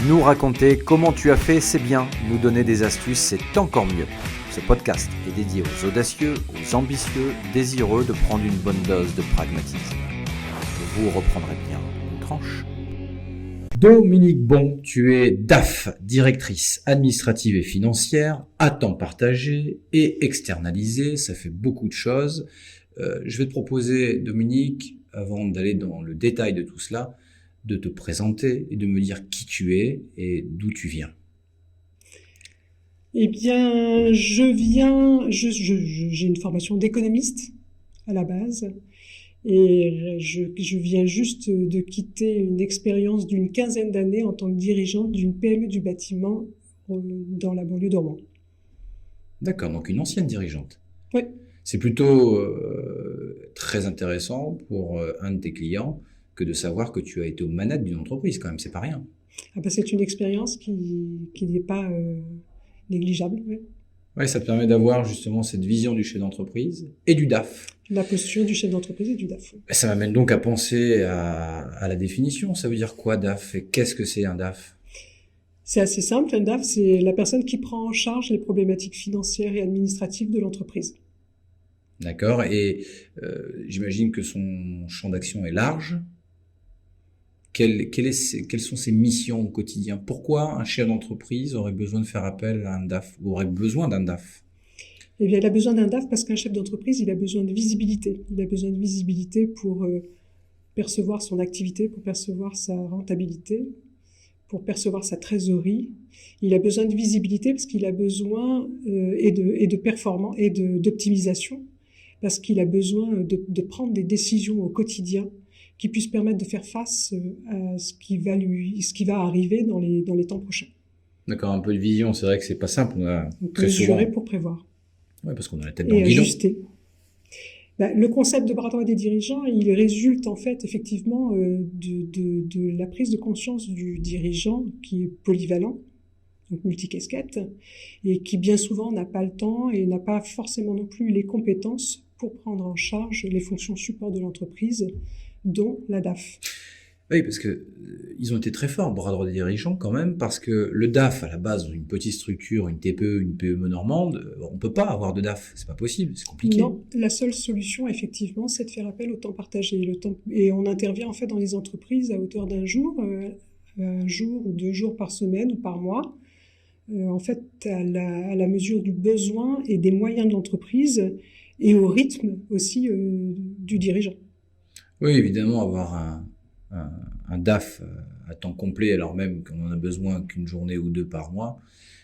Nous raconter comment tu as fait, c'est bien. Nous donner des astuces, c'est encore mieux. Ce podcast est dédié aux audacieux, aux ambitieux, désireux de prendre une bonne dose de pragmatisme. Vous reprendrez bien une tranche. Dominique Bon, tu es DAF, directrice administrative et financière, à temps partagé et externalisé. Ça fait beaucoup de choses. Je vais te proposer, Dominique, avant d'aller dans le détail de tout cela, de te présenter et de me dire qui tu es et d'où tu viens. Eh bien, j'ai une formation d'économiste à la base et je viens juste de quitter une expérience d'une quinzaine d'années en tant que dirigeante d'une PME du bâtiment dans la banlieue de Rouen. D'accord, donc une ancienne dirigeante. Oui. C'est plutôt très intéressant pour un de tes clients que de savoir que tu as été aux manettes d'une entreprise quand même, c'est pas rien. Ah ben, c'est une expérience qui n'est pas négligeable. Oui. Ouais, ça te permet d'avoir justement cette vision du chef d'entreprise et du DAF. La posture du chef d'entreprise et du DAF. Ça m'amène donc à penser à la définition. Ça veut dire quoi DAF et qu'est-ce que c'est un DAF? C'est assez simple, un DAF, c'est la personne qui prend en charge les problématiques financières et administratives de l'entreprise. D'accord, et j'imagine que son champ d'action est large. Quelles sont ses missions au quotidien? Pourquoi un chef d'entreprise aurait besoin de faire appel à un DAF ou aurait besoin d'un DAF? Eh bien, il a besoin d'un DAF parce qu'un chef d'entreprise, il a besoin de visibilité. Il a besoin de visibilité pour percevoir son activité, pour percevoir sa rentabilité, pour percevoir sa trésorerie. Il a besoin de visibilité parce qu'il a besoin et de performance et d'optimisation, parce qu'il a besoin de prendre des décisions au quotidien qui puissent permettre de faire face à ce qui va arriver dans les temps prochains. D'accord, un peu de vision, c'est vrai que c'est pas simple. On peut mesurer pour prévoir. Ouais, parce qu'on a la tête dans le guidon. Et ajuster. Le concept de bras droit des dirigeants, il résulte en fait effectivement de la prise de conscience du dirigeant qui est polyvalent, donc multicasquette, et qui bien souvent n'a pas le temps et n'a pas forcément non plus les compétences pour prendre en charge les fonctions support de l'entreprise, dont la DAF. Oui, parce que ils ont été très forts, bras droit des dirigeants quand même, parce que le DAF, à la base, dans une petite structure, une TPE, une PME normande, on peut pas avoir de DAF, c'est pas possible, c'est compliqué. Non, la seule solution, effectivement, c'est de faire appel au temps partagé. Et on intervient en fait dans les entreprises à hauteur d'un jour, un jour ou 2 jours par semaine ou par mois, en fait à la mesure du besoin et des moyens de l'entreprise et au rythme aussi du dirigeant. Oui, évidemment, avoir un DAF à temps complet, alors même qu'on en a besoin qu'une journée ou 2 par mois,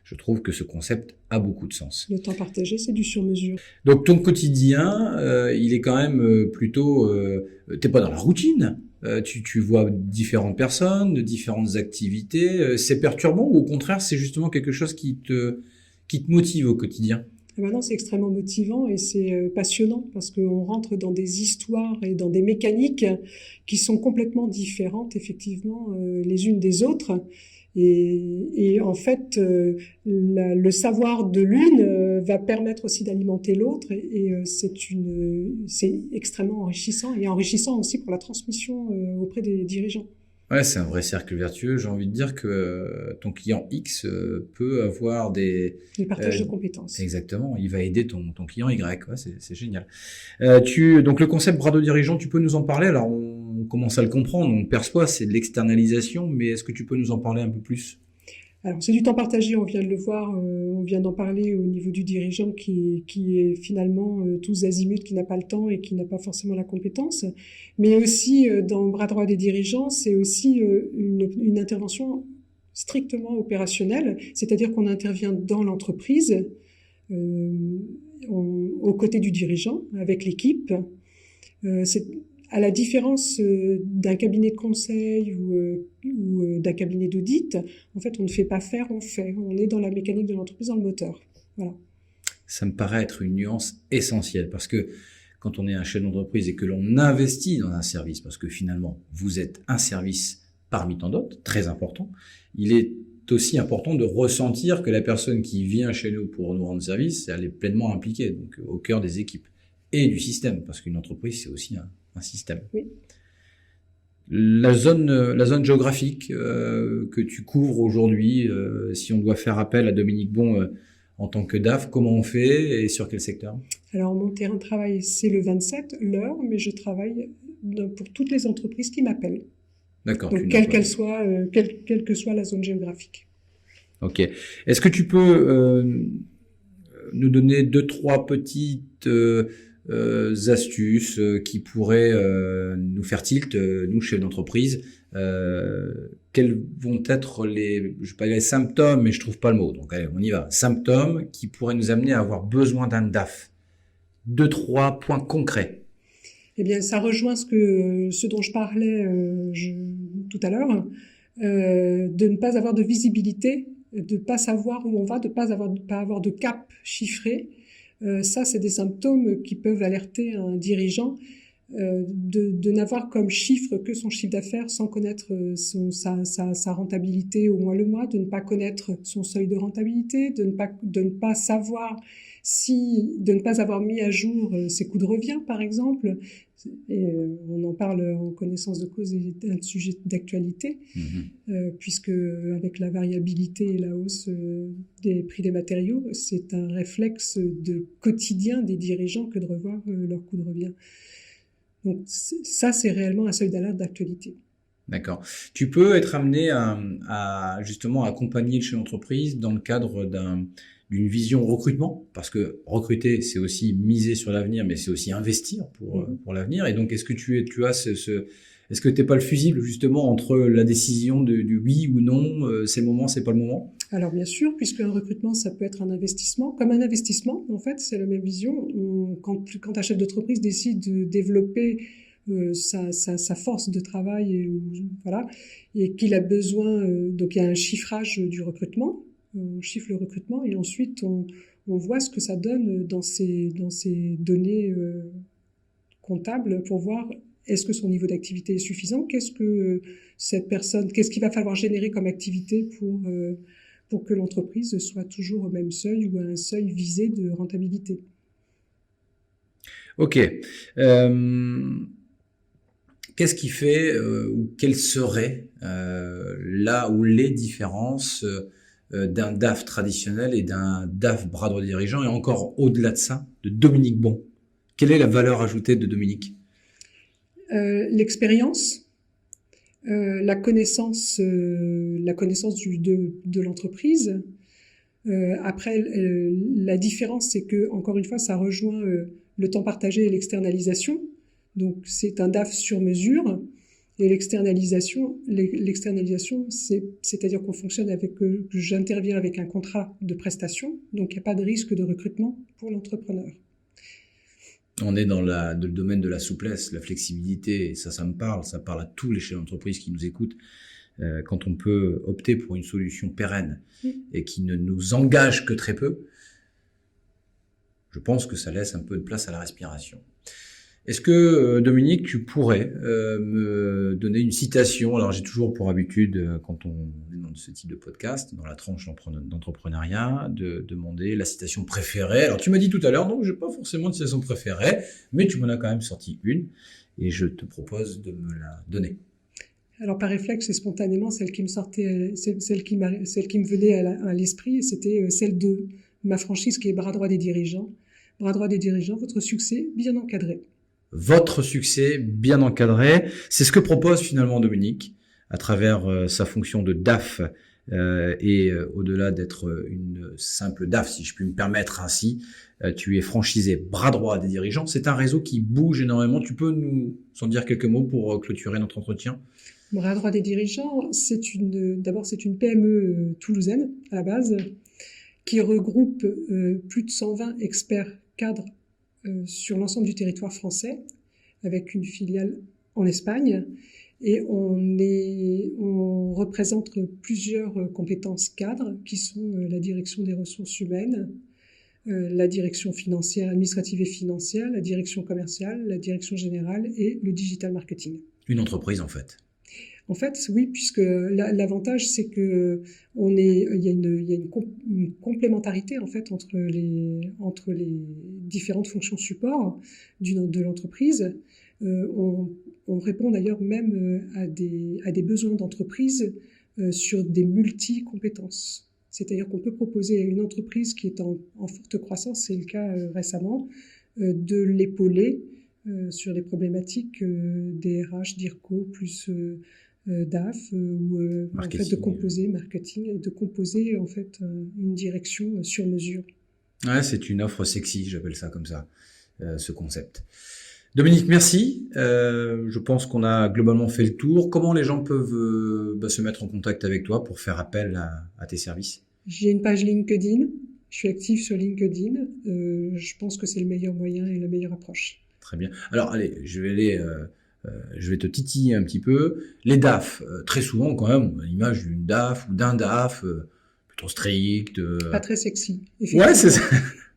je trouve que ce concept a beaucoup de sens. Le temps partagé, c'est du sur-mesure. Donc ton quotidien, il est quand même plutôt... t'es pas dans la routine, tu vois différentes personnes, de différentes activités. C'est perturbant ou au contraire, c'est justement quelque chose qui te motive au quotidien? Maintenant, c'est extrêmement motivant et c'est passionnant parce qu'on rentre dans des histoires et dans des mécaniques qui sont complètement différentes, effectivement, les unes des autres. Et en fait, le savoir de l'une va permettre aussi d'alimenter l'autre et c'est extrêmement enrichissant et enrichissant aussi pour la transmission auprès des dirigeants. Ouais, c'est un vrai cercle vertueux. J'ai envie de dire que ton client X peut avoir des partages de compétences. Exactement, il va aider ton client Y. Ouais, c'est génial. Donc le concept bras de dirigeant, tu peux nous en parler? Alors on commence à le comprendre, on perçoit, c'est de l'externalisation, mais est-ce que tu peux nous en parler un peu plus? Alors c'est du temps partagé, on vient de le voir, on vient d'en parler au niveau du dirigeant qui est finalement tous azimuts, qui n'a pas le temps et qui n'a pas forcément la compétence. Mais aussi dans le bras droit des dirigeants, c'est aussi une intervention strictement opérationnelle, c'est-à-dire qu'on intervient dans l'entreprise, aux côtés du dirigeant, avec l'équipe. À la différence d'un cabinet de conseil ou d'un cabinet d'audit, en fait, on ne fait pas faire, on fait. On est dans la mécanique de l'entreprise, dans le moteur. Voilà. Ça me paraît être une nuance essentielle parce que quand on est un chef d'entreprise et que l'on investit dans un service, parce que finalement, vous êtes un service parmi tant d'autres, très important, il est aussi important de ressentir que la personne qui vient chez nous pour nous rendre service, elle est pleinement impliquée, donc au cœur des équipes et du système, parce qu'une entreprise, c'est aussi un système. Oui. La zone géographique que tu couvres aujourd'hui, si on doit faire appel à Dominique Bon en tant que DAF, comment on fait et sur quel secteur? Alors, mon terrain de travail, c'est le 27, l'heure, mais je travaille pour toutes les entreprises qui m'appellent. D'accord. Donc, quelle que soit la zone géographique. Ok. Est-ce que tu peux nous donner 2-3 petites astuces qui pourraient nous faire tilt, nous chefs d'entreprise, quels vont être je vais pas dire les symptômes, mais je trouve pas le mot. Donc allez, on y va. Symptômes qui pourraient nous amener à avoir besoin d'un DAF. 2-3 points concrets. Eh bien, ça rejoint ce dont je parlais tout à l'heure, de ne pas avoir de visibilité, de ne pas savoir où on va, de ne pas avoir de cap chiffré. Ça, c'est des symptômes qui peuvent alerter un dirigeant de n'avoir comme chiffre que son chiffre d'affaires sans connaître sa rentabilité au mois le mois, de ne pas connaître son seuil de rentabilité, de ne pas savoir de ne pas avoir mis à jour ses coûts de revient, par exemple. Et on en parle en connaissance de cause et un sujet d'actualité, puisque avec la variabilité et la hausse des prix des matériaux, c'est un réflexe de quotidien des dirigeants que de revoir leurs coûts de revient. Donc ça, c'est réellement un seuil d'alerte d'actualité. D'accord. Tu peux être amené à justement accompagner le chef d'entreprise dans le cadre d'une vision recrutement, parce que recruter, c'est aussi miser sur l'avenir, mais c'est aussi investir pour l'avenir. Et donc, est-ce que est-ce que t'es pas le fusible justement entre la décision du oui ou non, c'est le moment, c'est pas le moment? Alors bien sûr, puisque un recrutement, ça peut être un investissement. Comme un investissement, en fait, c'est la même vision. Quand un chef d'entreprise décide de développer sa force de travail, voilà, et qu'il a besoin, donc il y a un chiffrage du recrutement. On chiffre le recrutement et ensuite on voit ce que ça donne dans ces données comptables pour voir est-ce que son niveau d'activité est suffisant, qu'est-ce qu'il va falloir générer comme activité pour que l'entreprise soit toujours au même seuil ou à un seuil visé de rentabilité. Ok. Qu'est-ce qui fait ou quelles seraient là où les différences d'un DAF traditionnel et d'un DAF bras droit dirigeant, et encore au-delà de ça, de Dominique Bon? Quelle est la valeur ajoutée de Dominique? L'expérience, la connaissance de l'entreprise. Après, la différence, c'est que, encore une fois, ça rejoint le temps partagé et l'externalisation. Donc, c'est un DAF sur mesure. Et l'externalisation, c'est-à-dire qu'on fonctionne que j'interviens avec un contrat de prestation, donc il n'y a pas de risque de recrutement pour l'entrepreneur. On est dans le domaine de la souplesse, la flexibilité, et ça me parle, ça parle à tous les chefs d'entreprise qui nous écoutent. Quand on peut opter pour une solution pérenne et qui ne nous engage que très peu, je pense que ça laisse un peu de place à la respiration. Est-ce que, Dominique, tu pourrais me donner une citation? Alors, j'ai toujours pour habitude, quand on est dans ce type de podcast, dans la tranche d'entrepreneuriat, de demander la citation préférée. Alors, tu m'as dit tout à l'heure, non, j'ai pas forcément de citation préférée, mais tu m'en as quand même sorti une, et je te propose de me la donner. Alors, par réflexe et spontanément, celle qui me venait à l'esprit, c'était celle de ma franchise qui est Bras droit des dirigeants. Bras droit des dirigeants, votre succès bien encadré. Votre succès bien encadré, c'est ce que propose finalement Dominique à travers sa fonction de DAF et au-delà d'être une simple DAF, si je puis me permettre ainsi, tu es franchisé bras droit des dirigeants. C'est un réseau qui bouge énormément. Tu peux nous en dire quelques mots pour clôturer notre entretien? Bras droit des dirigeants, d'abord c'est une PME toulousaine à la base qui regroupe plus de 120 experts cadres sur l'ensemble du territoire français, avec une filiale en Espagne. Et on représente plusieurs compétences cadres qui sont la direction des ressources humaines, la direction financière, administrative et financière, la direction commerciale, la direction générale et le digital marketing. Une entreprise en fait. En fait, oui, puisque l'avantage, c'est que il y a une complémentarité en fait entre les différentes fonctions support de l'entreprise. On répond d'ailleurs même à des besoins d'entreprise sur des multi-compétences. C'est-à-dire qu'on peut proposer à une entreprise qui est en forte croissance, c'est le cas récemment, de l'épauler sur les problématiques des RH, d'IRCO, plus DAF, ou en fait de composer marketing et de composer en fait une direction sur mesure. Ouais, c'est une offre sexy, j'appelle ça comme ça, ce concept. Dominique, merci. Je pense qu'on a globalement fait le tour. Comment les gens peuvent se mettre en contact avec toi pour faire appel à tes services? J'ai une page LinkedIn. Je suis active sur LinkedIn. Je pense que c'est le meilleur moyen et la meilleure approche. Très bien. Alors, allez, je vais te titiller un petit peu. Les DAF, très souvent quand même, on a l'image d'une DAF ou d'un DAF plutôt strict. Pas très sexy. Ouais, c'est ça.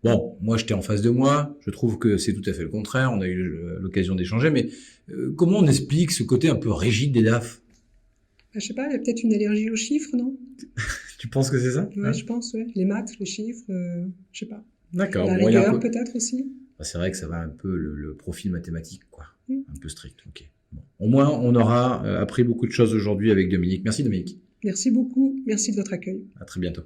Bon, moi, j'étais en face de moi. Je trouve que c'est tout à fait le contraire. On a eu l'occasion d'échanger. Mais comment on explique ce côté un peu rigide des DAF? Je sais pas, il y a peut-être une allergie aux chiffres, non? Tu penses que c'est ça? Ouais, je pense, ouais. Les maths, les chiffres, je sais pas. D'accord. La rigueur, peut-être aussi. C'est vrai que ça va un peu le profil mathématique, quoi. Un peu strict. Ok. Bon. Au moins, on aura appris beaucoup de choses aujourd'hui avec Dominique. Merci, Dominique. Merci beaucoup. Merci de votre accueil. À très bientôt.